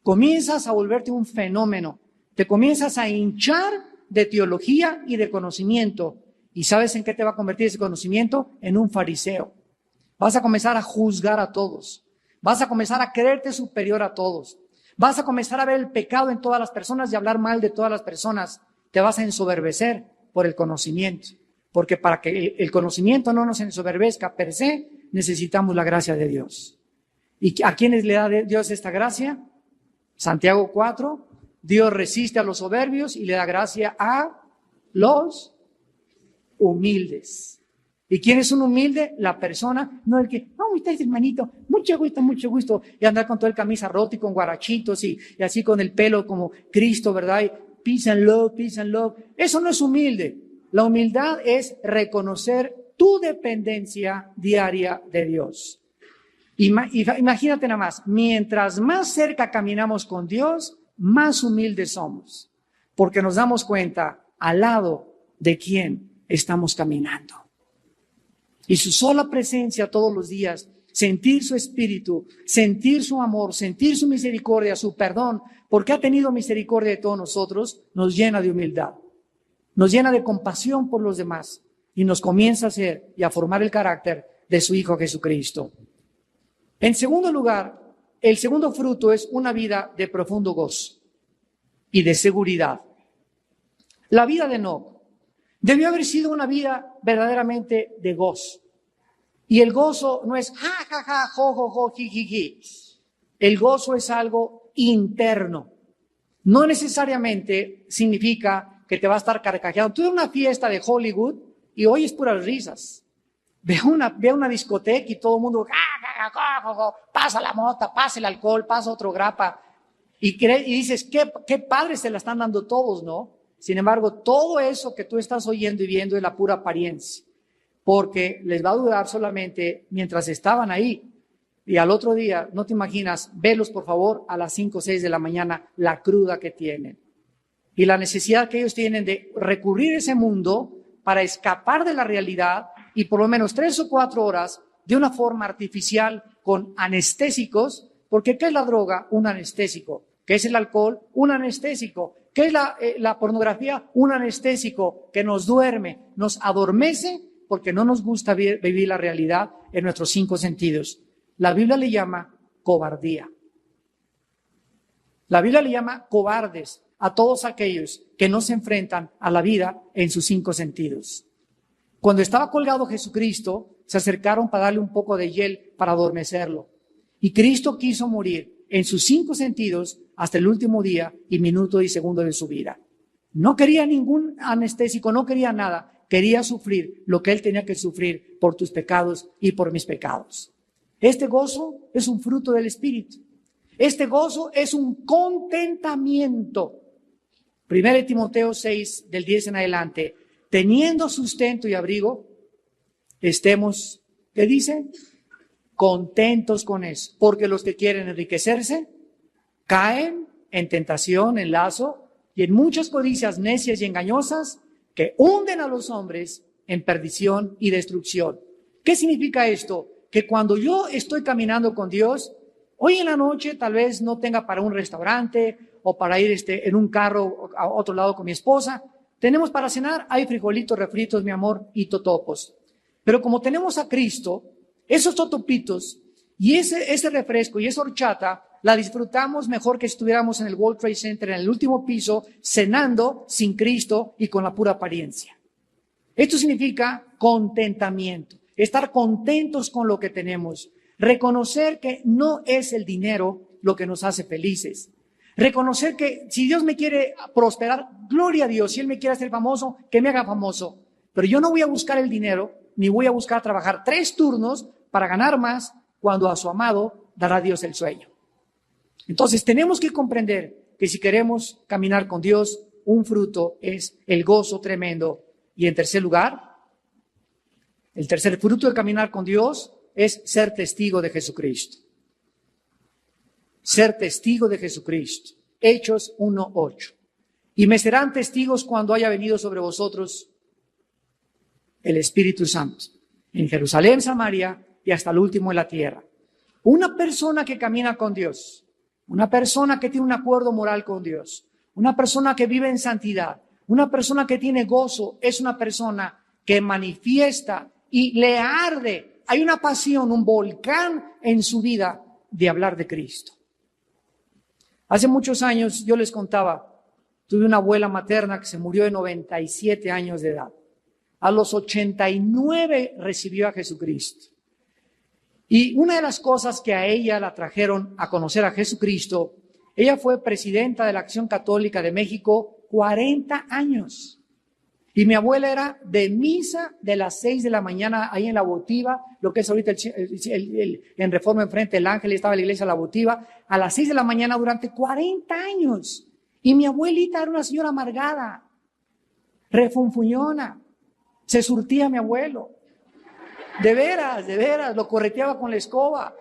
Comienzas a volverte un fenómeno, te comienzas a hinchar de teología y de conocimiento. ¿Y sabes en qué te va a convertir ese conocimiento? En un fariseo. Vas a comenzar a juzgar a todos. Vas a comenzar a creerte superior a todos. Vas a comenzar a ver el pecado en todas las personas y hablar mal de todas las personas. Te vas a ensoberbecer por el conocimiento. Porque para que el conocimiento no nos ensoberbezca per se, necesitamos la gracia de Dios. ¿Y a quiénes le da Dios esta gracia? Santiago 4, Dios resiste a los soberbios y le da gracia a los humildes. ¿Y quién es un humilde? La persona, no el que, no, usted es hermanito, mucho gusto, y andar con toda el camisa rota y con guarachitos y así con el pelo como Cristo, ¿verdad? Y peace and love. Eso no es humilde. La humildad es reconocer tu dependencia diaria de Dios. Imagínate nada más, mientras más cerca caminamos con Dios, más humildes somos, porque nos damos cuenta al lado de quién estamos caminando. Y su sola presencia todos los días, sentir su espíritu, sentir su amor, sentir su misericordia, su perdón, porque ha tenido misericordia de todos nosotros, nos llena de humildad, nos llena de compasión por los demás y nos comienza a hacer y a formar el carácter de su Hijo Jesucristo. En segundo lugar, el segundo fruto es una vida de profundo gozo y de seguridad. La vida de Enoc debió haber sido una vida verdaderamente de gozo. Y el gozo no es ja, ja, ja, jo, jo, jo, ji, ji, ji. El gozo es algo interno. No necesariamente significa que te va a estar carcajeando. Tú ves una fiesta de Hollywood y oyes puras risas. Ve una discoteca y todo el mundo, ja, ja, ja, jo, jo, pasa la mota, pasa el alcohol, pasa otro grapa. Y dices, qué padre se la están dando todos, ¿no? Sin embargo, todo eso que tú estás oyendo y viendo es la pura apariencia, porque les va a durar solamente mientras estaban ahí. Y al otro día, no te imaginas, velos por favor a las 5 o 6 de la mañana, la cruda que tienen. Y la necesidad que ellos tienen de recurrir a ese mundo para escapar de la realidad y por lo menos 3 o 4 horas de una forma artificial con anestésicos, porque ¿qué es la droga? Un anestésico. ¿Qué es el alcohol? Un anestésico. ¿Qué es la pornografía? Un anestésico que nos duerme, nos adormece porque no nos gusta vivir la realidad en nuestros 5 sentidos. La Biblia le llama cobardía. La Biblia le llama cobardes a todos aquellos que no se enfrentan a la vida en sus 5 sentidos. Cuando estaba colgado Jesucristo, se acercaron para darle un poco de hiel para adormecerlo. Y Cristo quiso morir en sus 5 sentidos hasta el último día y minuto y segundo de su vida. No quería ningún anestésico, no quería nada. Quería sufrir lo que Él tenía que sufrir por tus pecados y por mis pecados. Este gozo es un fruto del Espíritu. Este gozo es un contentamiento. 1 Timoteo 6, del 10 en adelante. Teniendo sustento y abrigo, estemos, ¿qué dice? Contentos con eso. Porque los que quieren enriquecerse caen en tentación, en lazo y en muchas codicias necias y engañosas que hunden a los hombres en perdición y destrucción. ¿Qué significa esto? Que cuando yo estoy caminando con Dios, hoy en la noche tal vez no tenga para un restaurante o para ir en un carro a otro lado con mi esposa. Tenemos para cenar, hay frijolitos refritos, mi amor, y totopos. Pero como tenemos a Cristo, esos totopitos y ese refresco y esa horchata la disfrutamos mejor que si estuviéramos en el World Trade Center, en el último piso, cenando sin Cristo y con la pura apariencia. Esto significa contentamiento, estar contentos con lo que tenemos, reconocer que no es el dinero lo que nos hace felices, reconocer que si Dios me quiere prosperar, gloria a Dios, si Él me quiere hacer famoso, que me haga famoso, pero yo no voy a buscar el dinero, ni voy a buscar trabajar 3 turnos para ganar más cuando a su amado dará Dios el sueño. Entonces tenemos que comprender que si queremos caminar con Dios, un fruto es el gozo tremendo. Y en tercer lugar, el tercer fruto de caminar con Dios es ser testigo de Jesucristo. Ser testigo de Jesucristo. Hechos 1:8. Y me serán testigos cuando haya venido sobre vosotros el Espíritu Santo, en Jerusalén, Samaria y hasta el último de la tierra. Una persona que camina con Dios, una persona que tiene un acuerdo moral con Dios, una persona que vive en santidad, una persona que tiene gozo, es una persona que manifiesta y le arde. Hay una pasión, un volcán en su vida de hablar de Cristo. Hace muchos años yo les contaba, tuve una abuela materna que se murió de 97 años de edad. A los 89 recibió a Jesucristo. Y una de las cosas que a ella la trajeron a conocer a Jesucristo, ella fue presidenta de la Acción Católica de México 40 años. Y mi abuela era de misa de las 6 de la mañana ahí en La Votiva, lo que es ahorita en Reforma enfrente del Ángel, estaba la iglesia La Votiva, a las 6 de la mañana durante 40 años. Y mi abuelita era una señora amargada, refunfuñona, se surtía mi abuelo. De veras, lo correteaba con la escoba.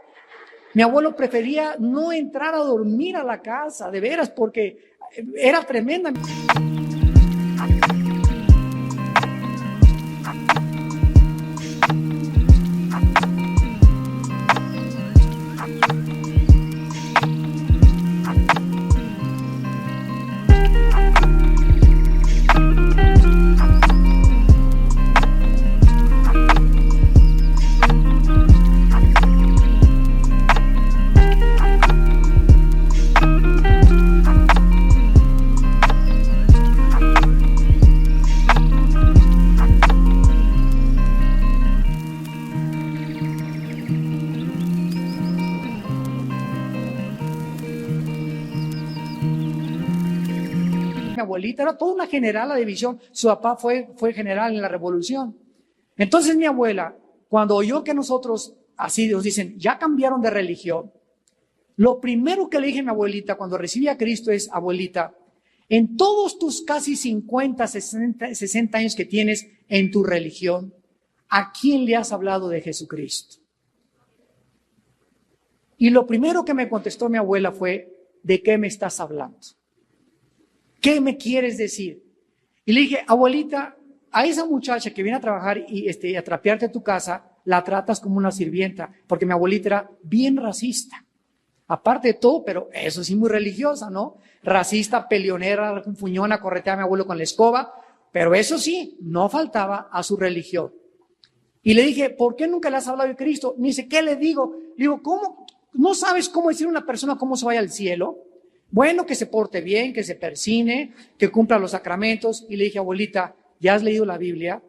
Mi abuelo prefería no entrar a dormir a la casa, de veras, porque era tremenda. Mi abuelita era toda una general de división, su papá fue general en la revolución. Entonces mi abuela, cuando oyó que nosotros, así nos dicen, ya cambiaron de religión, lo primero que le dije a mi abuelita cuando recibí a Cristo es, abuelita, en todos tus casi 50, 60 años que tienes en tu religión, ¿a quién le has hablado de Jesucristo? Y lo primero que me contestó mi abuela fue, ¿de qué me estás hablando? ¿Qué me quieres decir? Y le dije, abuelita, a esa muchacha que viene a trabajar y a trapearte tu casa, la tratas como una sirvienta, porque mi abuelita era bien racista. Aparte de todo, pero eso sí muy religiosa, ¿no? Racista, peleonera, fuñona, correteaba a mi abuelo con la escoba, pero eso sí, no faltaba a su religión. Y le dije, ¿por qué nunca le has hablado de Cristo? Me dice, ¿qué le digo? Le digo, ¿cómo? ¿No sabes cómo decir a una persona cómo se vaya al cielo? Bueno, que se porte bien, que se persine, que cumpla los sacramentos. Y le dije, abuelita, ¿ya has leído la Biblia?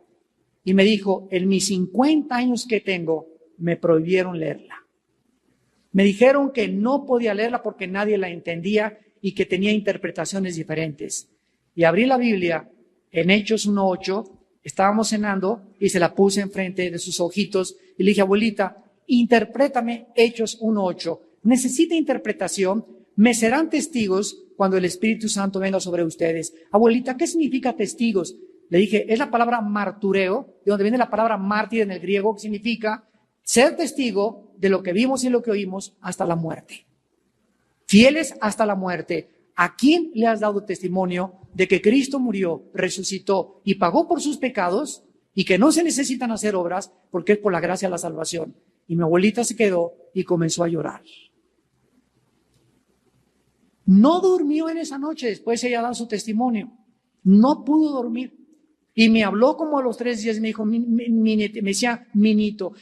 Y me dijo, en mis 50 años que tengo, me prohibieron leerla. Me dijeron que no podía leerla porque nadie la entendía y que tenía interpretaciones diferentes. Y abrí la Biblia en Hechos 1:8, estábamos cenando y se la puse enfrente de sus ojitos y le dije, abuelita, interprétame Hechos 1:8. Necesita interpretación, me serán testigos cuando el Espíritu Santo venga sobre ustedes. Abuelita, ¿qué significa testigos? Le dije, es la palabra martureo, de donde viene la palabra mártir en el griego, que significa ser testigo de lo que vimos y lo que oímos hasta la muerte. Fieles hasta la muerte. ¿A quién le has dado testimonio de que Cristo murió, resucitó y pagó por sus pecados y que no se necesitan hacer obras porque es por la gracia de la salvación? Y mi abuelita se quedó y comenzó a llorar. No durmió en esa noche, después ella da su testimonio. No pudo dormir. Y me habló como a los 3 días, me dijo, me decía, Minito,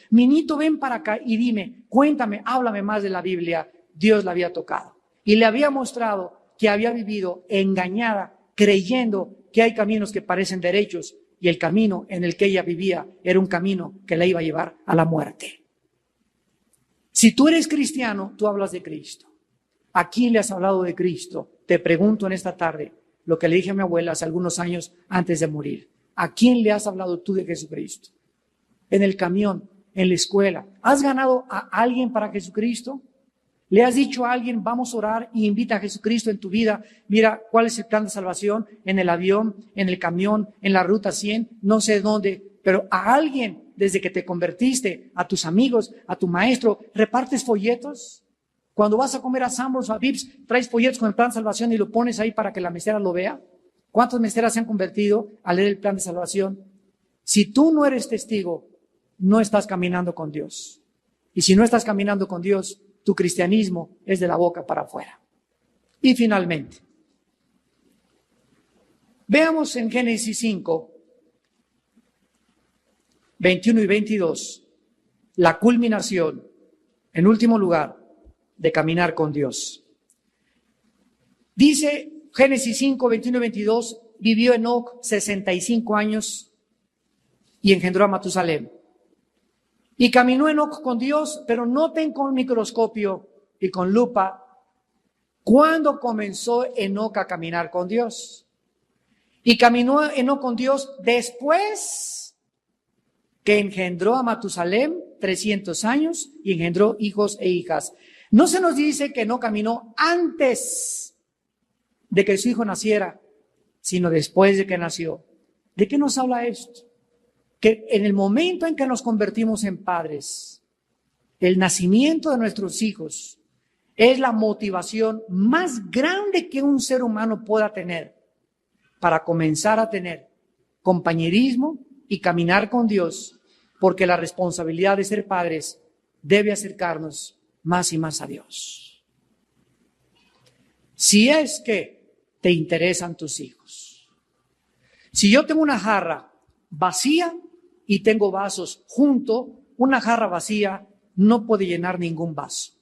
ven para acá y dime, cuéntame, háblame más de la Biblia. Dios la había tocado. Y le había mostrado que había vivido engañada, creyendo que hay caminos que parecen derechos y el camino en el que ella vivía era un camino que la iba a llevar a la muerte. Si tú eres cristiano, tú hablas de Cristo. ¿A quién le has hablado de Cristo? Te pregunto en esta tarde lo que le dije a mi abuela hace algunos años antes de morir. ¿A quién le has hablado tú de Jesucristo? En el camión, en la escuela. ¿Has ganado a alguien para Jesucristo? ¿Le has dicho a alguien, vamos a orar y invita a Jesucristo en tu vida? Mira, ¿cuál es el plan de salvación? En el avión, en el camión, en la ruta 100, no sé dónde, pero a alguien, desde que te convertiste, a tus amigos, a tu maestro, ¿repartes folletos? Cuando vas a comer a Sanborns o a Vips, traes folletos con el plan de salvación y lo pones ahí para que la mesera lo vea. ¿Cuántas meseras se han convertido a leer el plan de salvación? Si tú no eres testigo, no estás caminando con Dios. Y si no estás caminando con Dios, tu cristianismo es de la boca para afuera. Y finalmente, veamos en Génesis 5, 21 y 22, la culminación, en último lugar, de caminar con Dios. Dice Génesis 5, 21 y 22, vivió Enoc 65 años y engendró a Matusalem. Y caminó Enoc con Dios, pero noten con microscopio y con lupa cuándo comenzó Enoc a caminar con Dios. Y caminó Enoc con Dios después que engendró a Matusalem 300 años y engendró hijos e hijas. No se nos dice que no caminó antes de que su hijo naciera, sino después de que nació. ¿De qué nos habla esto? Que en el momento en que nos convertimos en padres, el nacimiento de nuestros hijos es la motivación más grande que un ser humano pueda tener para comenzar a tener compañerismo y caminar con Dios, porque la responsabilidad de ser padres debe acercarnos más y más a Dios. Si es que te interesan tus hijos. Si yo tengo una jarra vacía y tengo vasos junto, una jarra vacía no puede llenar ningún vaso.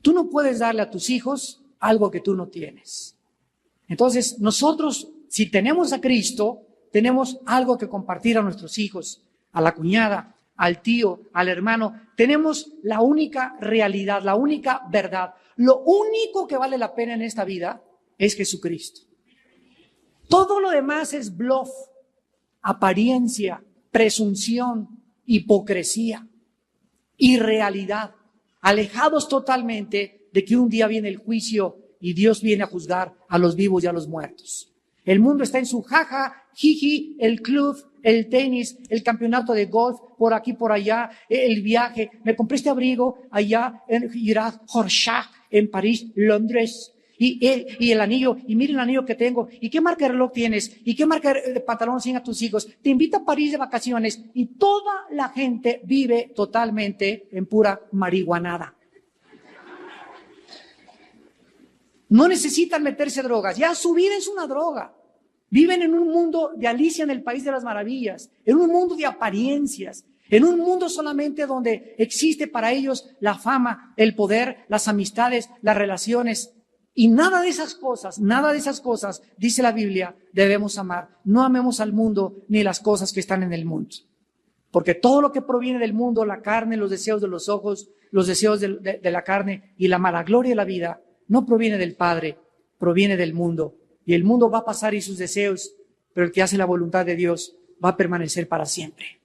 Tú no puedes darle a tus hijos algo que tú no tienes. Entonces, nosotros, si tenemos a Cristo, tenemos algo que compartir a nuestros hijos, a la cuñada, al tío, al hermano. Tenemos la única realidad, la única verdad. Lo único que vale la pena en esta vida es Jesucristo. Todo lo demás es bluff, apariencia, presunción, hipocresía, irrealidad, alejados totalmente de que un día viene el juicio y Dios viene a juzgar a los vivos y a los muertos. El mundo está en su jaja, jiji, el club, el tenis, el campeonato de golf, por aquí, por allá, el viaje. Me compré este abrigo allá en Girard, Rorschach, en París, Londres. Y el anillo, y mira el anillo que tengo, y qué marca de reloj tienes, y qué marca de pantalón siguen a tus hijos, te invita a París de vacaciones, y toda la gente vive totalmente en pura marihuanada. No necesitan meterse drogas, ya su vida es una droga. Viven en un mundo de Alicia en el País de las Maravillas, en un mundo de apariencias, en un mundo solamente donde existe para ellos la fama, el poder, las amistades, las relaciones. Y nada de esas cosas, dice la Biblia, debemos amar. No amemos al mundo ni las cosas que están en el mundo. Porque todo lo que proviene del mundo, la carne, los deseos de los ojos, los deseos de la carne y la mala gloria de la vida, no proviene del Padre, proviene del mundo. Y el mundo va a pasar y sus deseos, pero el que hace la voluntad de Dios va a permanecer para siempre.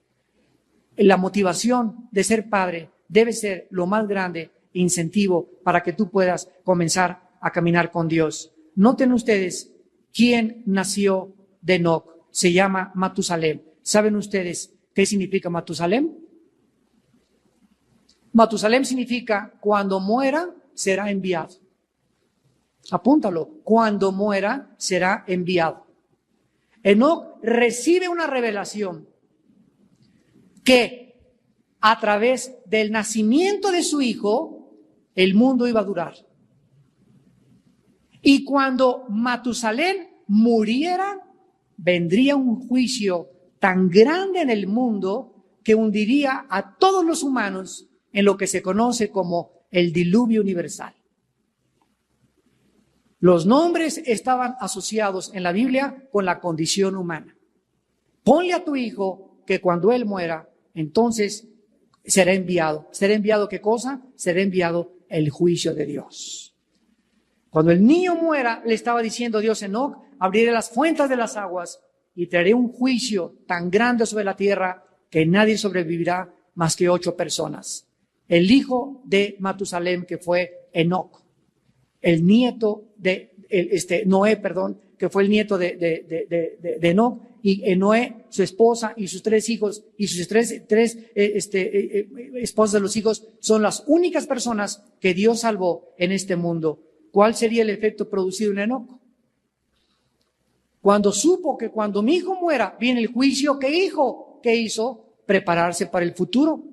La motivación de ser padre debe ser lo más grande incentivo para que tú puedas comenzar a caminar con Dios. Noten ustedes quién nació de Enoc. Se llama Matusalem. ¿Saben ustedes qué significa Matusalem? Matusalem significa cuando muera será enviado. Apúntalo, cuando muera será enviado. Enoc recibe una revelación que a través del nacimiento de su hijo el mundo iba a durar. Y cuando Matusalén muriera, vendría un juicio tan grande en el mundo que hundiría a todos los humanos en lo que se conoce como el diluvio universal. Los nombres estaban asociados en la Biblia con la condición humana. Ponle a tu hijo que cuando él muera, entonces será enviado. ¿Será enviado qué cosa? Será enviado el juicio de Dios. Cuando el niño muera, le estaba diciendo Dios a Enoc, abriré las fuentes de las aguas y traeré un juicio tan grande sobre la tierra que nadie sobrevivirá más que 8 personas. El hijo de Matusalem, que fue Enoc, el nieto de Noé, que fue el nieto de Enoc, y Noé, su esposa y sus 3 hijos y sus tres esposas de los hijos son las únicas personas que Dios salvó en este mundo. ¿Cuál sería el efecto producido en Enoc? Cuando supo que cuando mi hijo muera viene el juicio, ¿qué hizo? Prepararse para el futuro.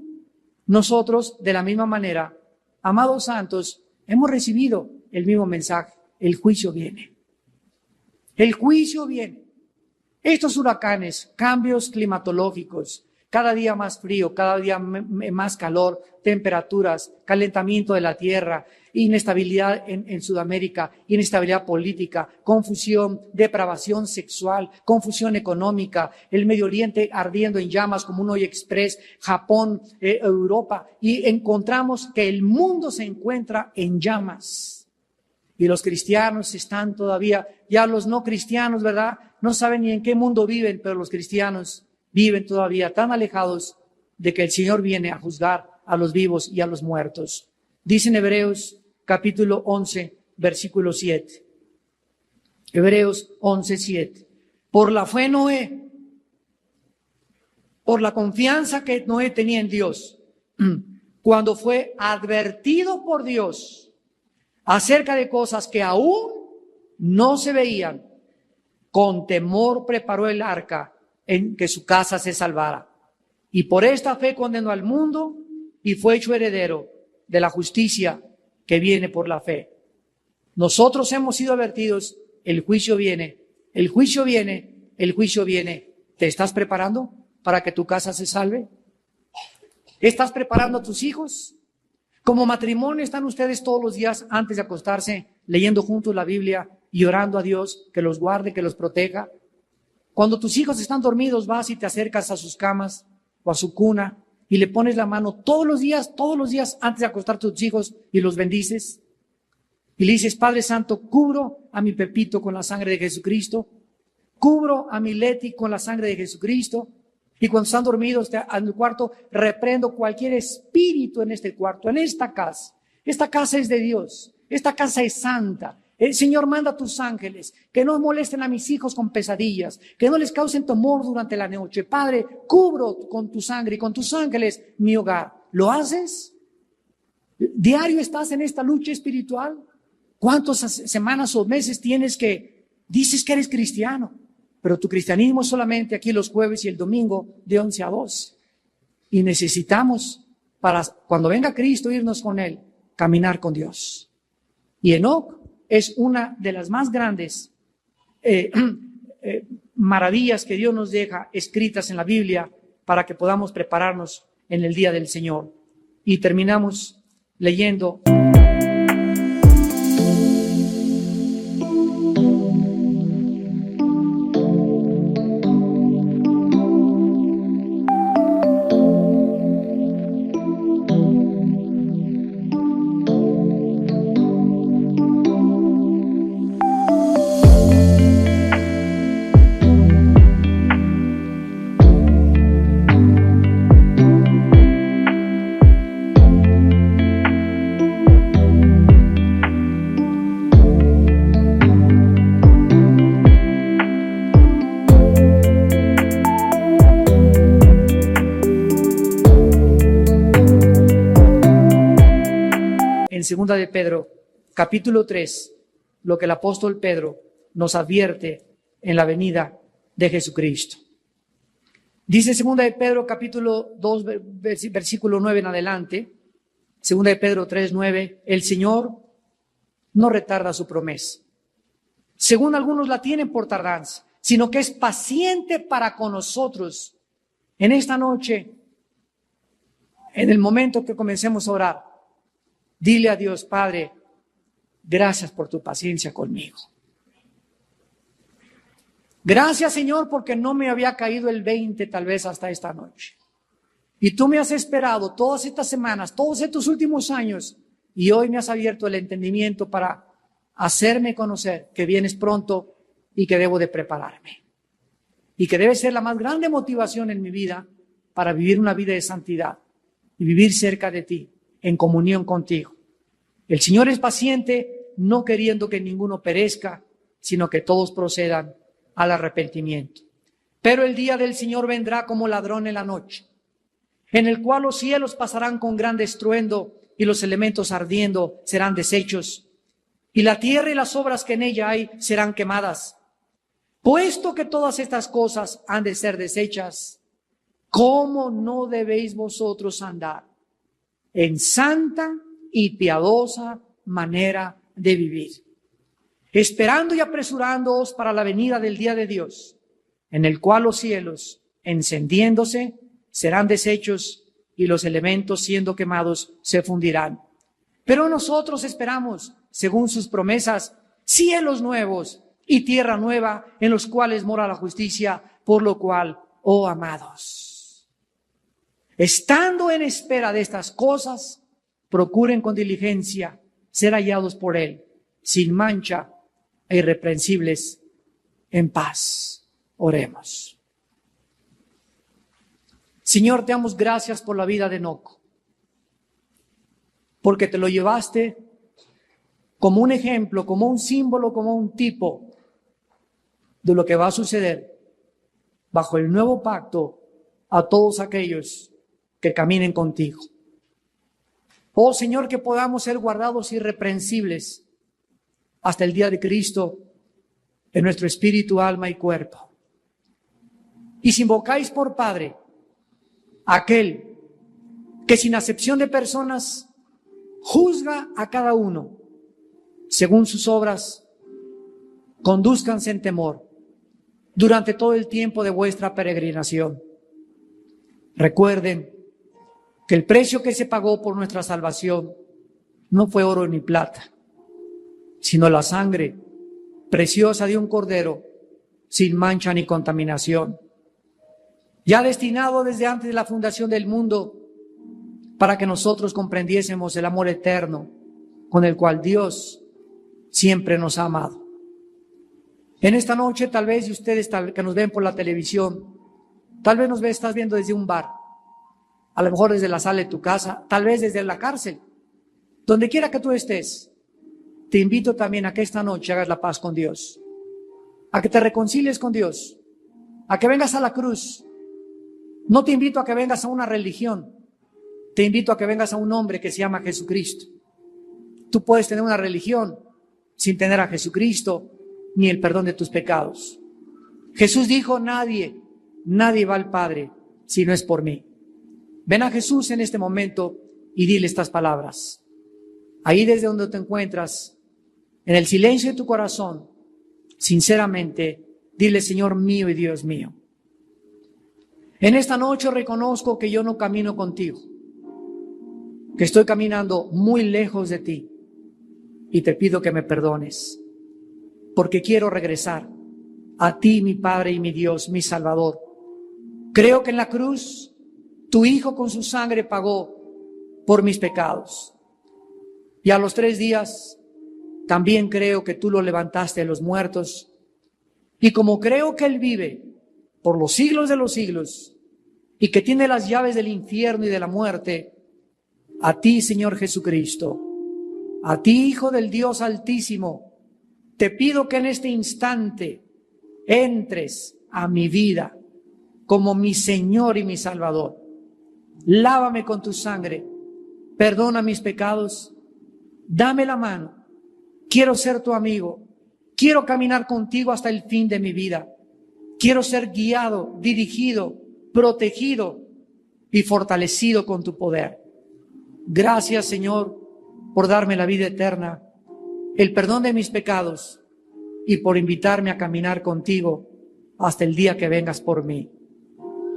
Nosotros, de la misma manera, amados santos, hemos recibido el mismo mensaje. El juicio viene. El juicio viene. Estos huracanes, cambios climatológicos, cada día más frío, cada día más calor, temperaturas, calentamiento de la tierra, inestabilidad en Sudamérica, inestabilidad política, confusión, depravación sexual, confusión económica, el Medio Oriente ardiendo en llamas como un hoy express, Japón, Europa, y encontramos que el mundo se encuentra en llamas. Y los cristianos están todavía, ya los no cristianos, ¿verdad? No saben ni en qué mundo viven, pero los cristianos viven todavía tan alejados de que el Señor viene a juzgar a los vivos y a los muertos. Dice en Hebreos capítulo 11, versículo 7. Hebreos 11, 7. Por la fe Noé, por la confianza que Noé tenía en Dios, cuando fue advertido por Dios acerca de cosas que aún no se veían, con temor preparó el arca en que su casa se salvara. Y por esta fe condenó al mundo y fue hecho heredero de la justicia que viene por la fe. Nosotros hemos sido advertidos, el juicio viene, el juicio viene, el juicio viene. ¿Te estás preparando para que tu casa se salve? ¿Estás preparando a tus hijos? Como matrimonio están ustedes todos los días antes de acostarse leyendo juntos la Biblia y orando a Dios que los guarde, que los proteja. Cuando tus hijos están dormidos, vas y te acercas a sus camas o a su cuna y le pones la mano todos los días antes de acostar a tus hijos y los bendices. Y le dices, Padre Santo, cubro a mi Pepito con la sangre de Jesucristo, cubro a mi Leti con la sangre de Jesucristo. Y cuando están dormidos en el cuarto, reprendo cualquier espíritu en este cuarto, en esta casa. Esta casa es de Dios, esta casa es santa. El Señor manda a tus ángeles que no molesten a mis hijos con pesadillas, que no les causen temor durante la noche. Padre, cubro con tu sangre y con tus ángeles mi hogar. ¿Lo haces? ¿Diario estás en esta lucha espiritual? ¿Cuántas semanas o meses dices que eres cristiano? Pero tu cristianismo es solamente aquí los jueves y el domingo de 11 a 2. Y necesitamos, para cuando venga Cristo, irnos con Él, caminar con Dios. Y Enoc es una de las más grandes maravillas que Dios nos deja escritas en la Biblia para que podamos prepararnos en el día del Señor. Y terminamos leyendo segunda de Pedro, capítulo 3, lo que el apóstol Pedro nos advierte en la venida de Jesucristo. Dice segunda de Pedro, capítulo 2, versículo 9 en adelante, segunda de Pedro 3, 9, el Señor no retarda su promesa, según algunos la tienen por tardanza, sino que es paciente para con nosotros. En esta noche, en el momento que comencemos a orar, dile a Dios: Padre, gracias por tu paciencia conmigo. Gracias, Señor, porque no me había caído el 20 tal vez hasta esta noche. Y tú me has esperado todas estas semanas, todos estos últimos años, y hoy me has abierto el entendimiento para hacerme conocer que vienes pronto y que debo de prepararme. Y que debe ser la más grande motivación en mi vida para vivir una vida de santidad y vivir cerca de ti, en comunión contigo. El Señor es paciente, no queriendo que ninguno perezca, sino que todos procedan al arrepentimiento. Pero el día del Señor vendrá como ladrón en la noche, en el cual los cielos pasarán con gran estruendo y los elementos ardiendo serán deshechos, y la tierra y las obras que en ella hay serán quemadas. Puesto que todas estas cosas han de ser deshechas, ¿cómo no debéis vosotros andar en santa y piadosa manera de vivir, esperando y apresurándoos para la venida del día de Dios, en el cual los cielos, encendiéndose, serán deshechos y los elementos, siendo quemados, se fundirán? Pero nosotros esperamos, según sus promesas, cielos nuevos y tierra nueva, en los cuales mora la justicia, por lo cual, oh amados, estando en espera de estas cosas, procuren con diligencia ser hallados por Él, sin mancha e irreprensibles, en paz. Oremos. Señor, te damos gracias por la vida de Enoc, porque te lo llevaste como un ejemplo, como un símbolo, como un tipo de lo que va a suceder bajo el nuevo pacto a todos aquellos que caminen contigo. Oh Señor, que podamos ser guardados irreprensibles hasta el día de Cristo en nuestro espíritu, alma y cuerpo. Y si invocáis por Padre aquel que sin acepción de personas juzga a cada uno según sus obras, condúzcanse en temor durante todo el tiempo de vuestra peregrinación. Recuerden que el precio que se pagó por nuestra salvación no fue oro ni plata, sino la sangre preciosa de un cordero sin mancha ni contaminación, ya destinado desde antes de la fundación del mundo para que nosotros comprendiésemos el amor eterno con el cual Dios siempre nos ha amado. En esta noche, tal vez, y ustedes que nos ven por la televisión, tal vez estás viendo desde un bar, a lo mejor desde la sala de tu casa, tal vez desde la cárcel, donde quiera que tú estés. Te invito también a que esta noche hagas la paz con Dios, a que te reconcilies con Dios, a que vengas a la cruz. No te invito a que vengas a una religión, te invito a que vengas a un hombre que se llama Jesucristo. Tú puedes tener una religión sin tener a Jesucristo ni el perdón de tus pecados. Jesús dijo: nadie va al Padre si no es por mí. Ven a Jesús en este momento y dile estas palabras. Ahí desde donde te encuentras, en el silencio de tu corazón, sinceramente, dile: Señor mío y Dios mío, en esta noche reconozco que yo no camino contigo, que estoy caminando muy lejos de ti, y te pido que me perdones, porque quiero regresar a ti, mi Padre y mi Dios, mi Salvador. Creo que en la cruz tu Hijo con su sangre pagó por mis pecados, y a los 3 días también creo que tú lo levantaste de los muertos, y como creo que Él vive por los siglos de los siglos y que tiene las llaves del infierno y de la muerte, a ti, Señor Jesucristo, a ti, Hijo del Dios Altísimo, te pido que en este instante entres a mi vida como mi Señor y mi Salvador. Lávame con tu sangre, perdona mis pecados Dame la mano. Quiero ser tu amigo. Quiero caminar contigo hasta el fin de mi vida. Quiero ser guiado, dirigido, protegido y fortalecido con tu poder. Gracias, Señor, por darme la vida eterna, el perdón de mis pecados y por invitarme a caminar contigo hasta el día que vengas por mí.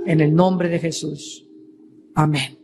En el nombre de Jesús. Amén.